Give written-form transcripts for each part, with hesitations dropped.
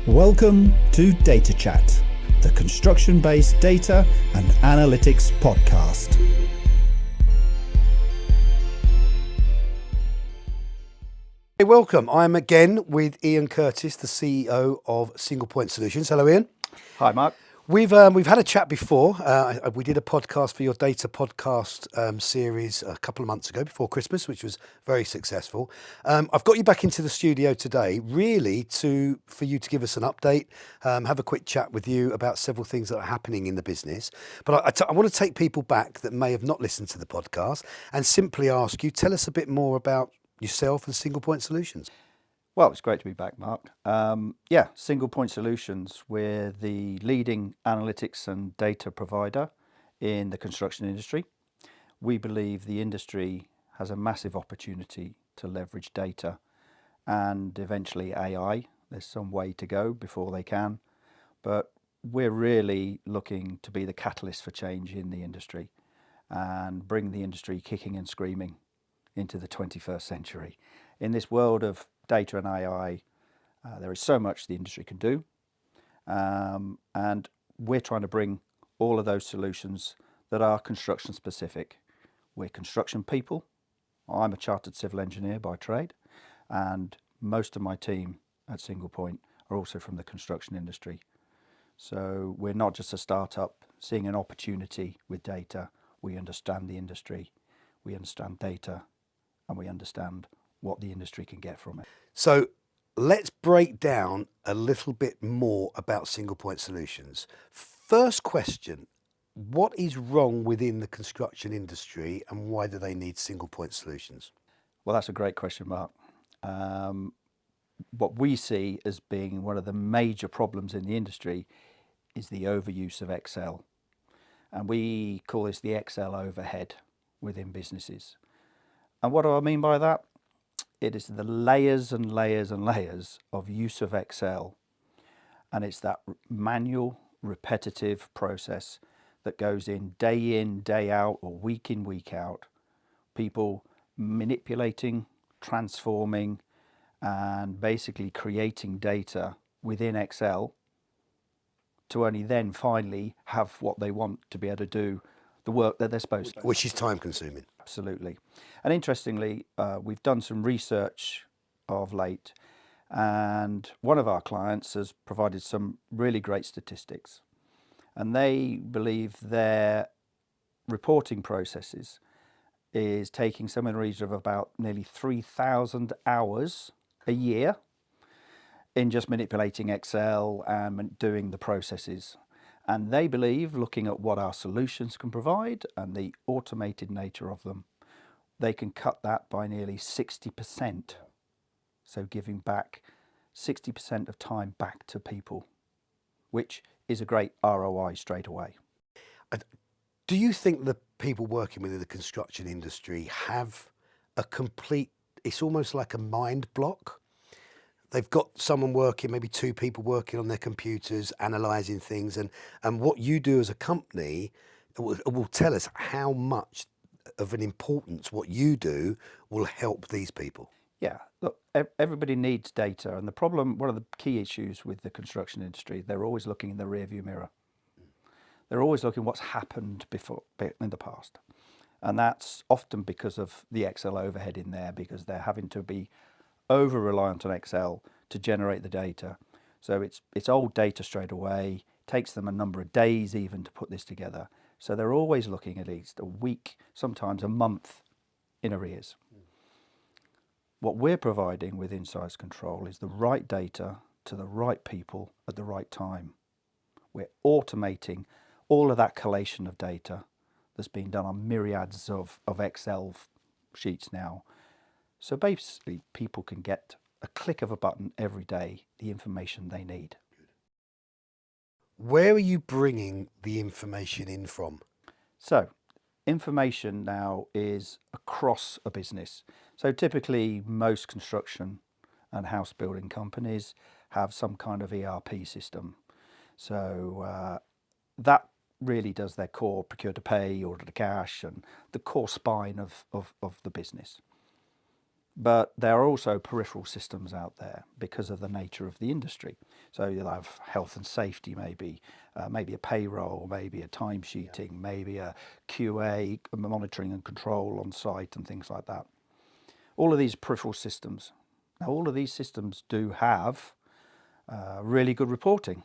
Welcome to Data Chat, the construction-based data and analytics podcast. Hey, welcome. I'm again with Iain Curtis, the CEO of Single Point Solutions. Hello, Iain. Hi, Mark. We've had a chat before. We did a podcast for your data podcast series a couple of months ago before Christmas, which was very successful. I've got you back into the studio today, really for you to give us an update, have a quick chat with you about several things that are happening in the business. But I want to take people back that may have not listened to the podcast and simply ask you, tell us a bit more about yourself and Single Point Solutions. Well, it's great to be back, Mark. Single Point Solutions, we're the leading analytics and data provider in the construction industry. We believe the industry has a massive opportunity to leverage data and eventually AI. There's some way to go before they can, but we're really looking to be the catalyst for change in the industry and bring the industry kicking and screaming into the 21st century. In this world of data and AI, there is so much the industry can do, and we're trying to bring all of those solutions that are construction specific. We're construction people. I'm a chartered civil engineer by trade, and most of my team at Single Point are also from the construction industry. So we're not just a startup seeing an opportunity with data. We understand the industry, we understand data, and we understand what the industry can get from it. So let's break down a little bit more about Single Point Solutions. First question, what is wrong within the construction industry and why do they need Single Point Solutions? Well, that's a great question, Mark. What we see as being one of the major problems in the industry is the overuse of Excel. And we call this the Excel overhead within businesses. And what do I mean by that? It is the layers and layers and layers of use of Excel. And it's that manual, repetitive process that goes in, day out, or week in, week out. People manipulating, transforming, and basically creating data within Excel to only then finally have what they want to be able to do the work that they're supposed to. Which is time consuming. Absolutely. And interestingly, we've done some research of late, and one of our clients has provided some really great statistics. And they believe their reporting processes is taking somewhere in the region of about nearly 3,000 hours a year in just manipulating Excel and doing the processes. And they believe, looking at what our solutions can provide and the automated nature of them, they can cut that by nearly 60%. So giving back 60% of time back to people, which is a great ROI straight away. Do you think the people working within the construction industry have a complete, it's almost like a mind block? They've got someone working, maybe two people working on their computers, analysing things, and what you do as a company will tell us how much of an importance what you do will help these people. Yeah, look, everybody needs data, and the problem, one of the key issues with the construction industry, they're always looking in the rearview mirror. They're always looking what's happened before in the past, and that's often because of the Excel overhead in there, because they're having to be over-reliant on Excel to generate the data. So it's old data straight away, takes them a number of days even to put this together. So they're always looking at least a week, sometimes a month in arrears. What we're providing with InsightsControl is the right data to the right people at the right time. We're automating all of that collation of data that's being done on myriads of Excel sheets now. So basically, people can get a click of a button every day, the information they need. Where are you bringing the information in from? So information now is across a business. So typically, most construction and house building companies have some kind of ERP system. So that really does their core procure to pay, order to cash, and the core spine of the business. But there are also peripheral systems out there because of the nature of the industry. So you'll have health and safety, maybe a payroll, maybe a timesheeting, maybe a QA, monitoring and control on site and things like that. All of these peripheral systems. Now, all of these systems do have really good reporting,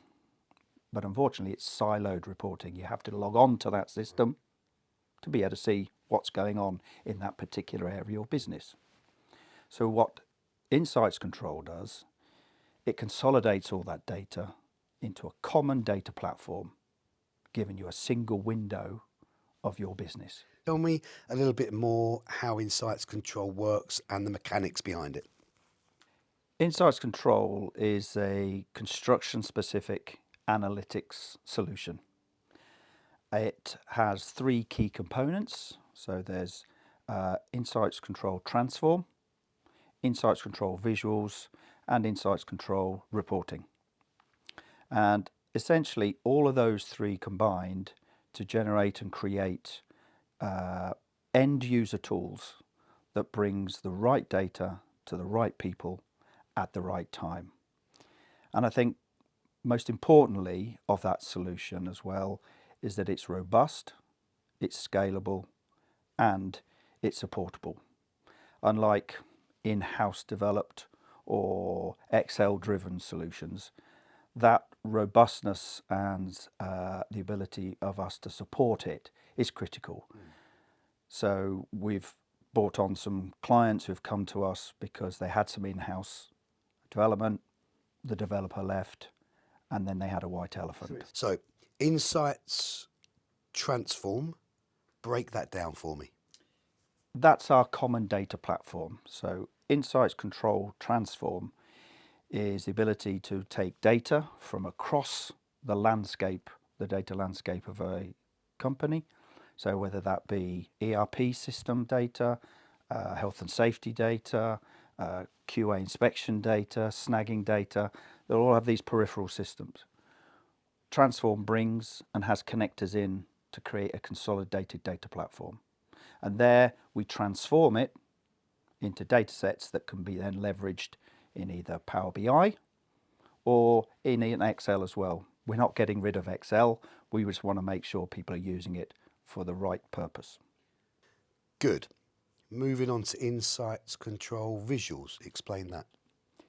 but unfortunately it's siloed reporting. You have to log on to that system to be able to see what's going on in that particular area or business. So what InsightsControl does, it consolidates all that data into a common data platform, giving you a single window of your business. Tell me a little bit more how InsightsControl works and the mechanics behind it. InsightsControl is a construction-specific analytics solution. It has three key components. So there's InsightsControl Transform, InsightsControl Visuals, and InsightsControl Reporting. And essentially all of those three combined to generate and create end user tools that brings the right data to the right people at the right time. And I think most importantly of that solution as well is that it's robust, it's scalable, and it's supportable. Unlike in-house developed or Excel-driven solutions, that robustness and the ability of us to support it is critical. So we've brought on some clients who've come to us because they had some in-house development, the developer left, and then they had a white elephant. So, Insights Transform, break that down for me. That's our common data platform. So InsightsControl Transform is the ability to take data from across the landscape, the data landscape of a company. So whether that be ERP system data, health and safety data, QA inspection data, snagging data, they all have these peripheral systems. Transform brings and has connectors in to create a consolidated data platform. And there we transform it into data sets that can be then leveraged in either Power BI or in Excel as well. We're not getting rid of Excel. We just want to make sure people are using it for the right purpose. Good. Moving on to InsightsControl Visuals. Explain that.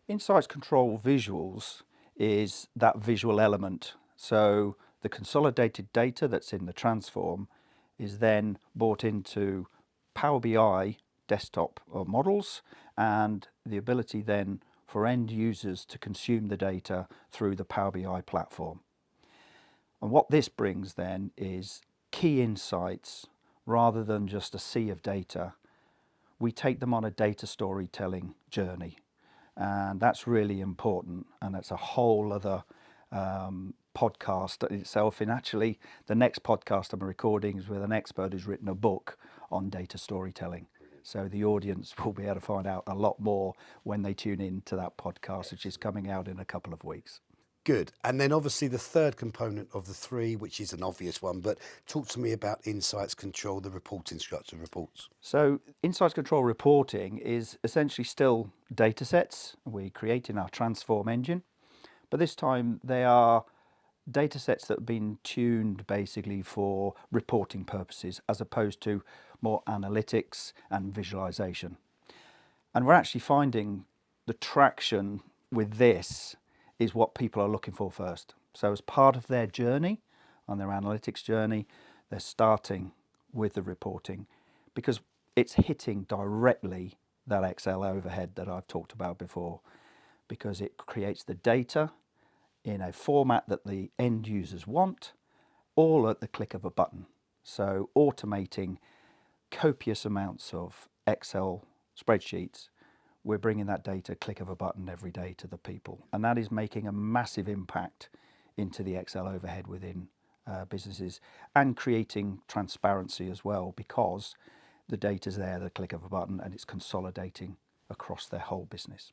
InsightsControl Visuals is that visual element. So the consolidated data that's in the transform is then brought into Power BI desktop or models, and the ability then for end users to consume the data through the Power BI platform. And what this brings then is key insights rather than just a sea of data. We take them on a data storytelling journey, and that's really important, and that's a whole other podcast in itself. And actually the next podcast I'm recording is with an expert who's written a book on data storytelling, so the audience will be able to find out a lot more when they tune in to that podcast, which is coming out in a couple of weeks. Good. And then obviously the third component of the three, which is an obvious one, but talk to me about InsightsControl, the reporting structure reports. So InsightsControl reporting is essentially still data sets we create in our transform engine, but this time they are data sets that have been tuned basically for reporting purposes as opposed to more analytics and visualization. And we're actually finding the traction with this is what people are looking for first. So as part of their journey, on their analytics journey, they're starting with the reporting because it's hitting directly that Excel overhead that I've talked about before, because it creates the data in a format that the end users want, all at the click of a button. So automating copious amounts of Excel spreadsheets, we're bringing that data click of a button every day to the people, and that is making a massive impact into the Excel overhead within businesses, and creating transparency as well, because the data's there, the click of a button, and it's consolidating across their whole business.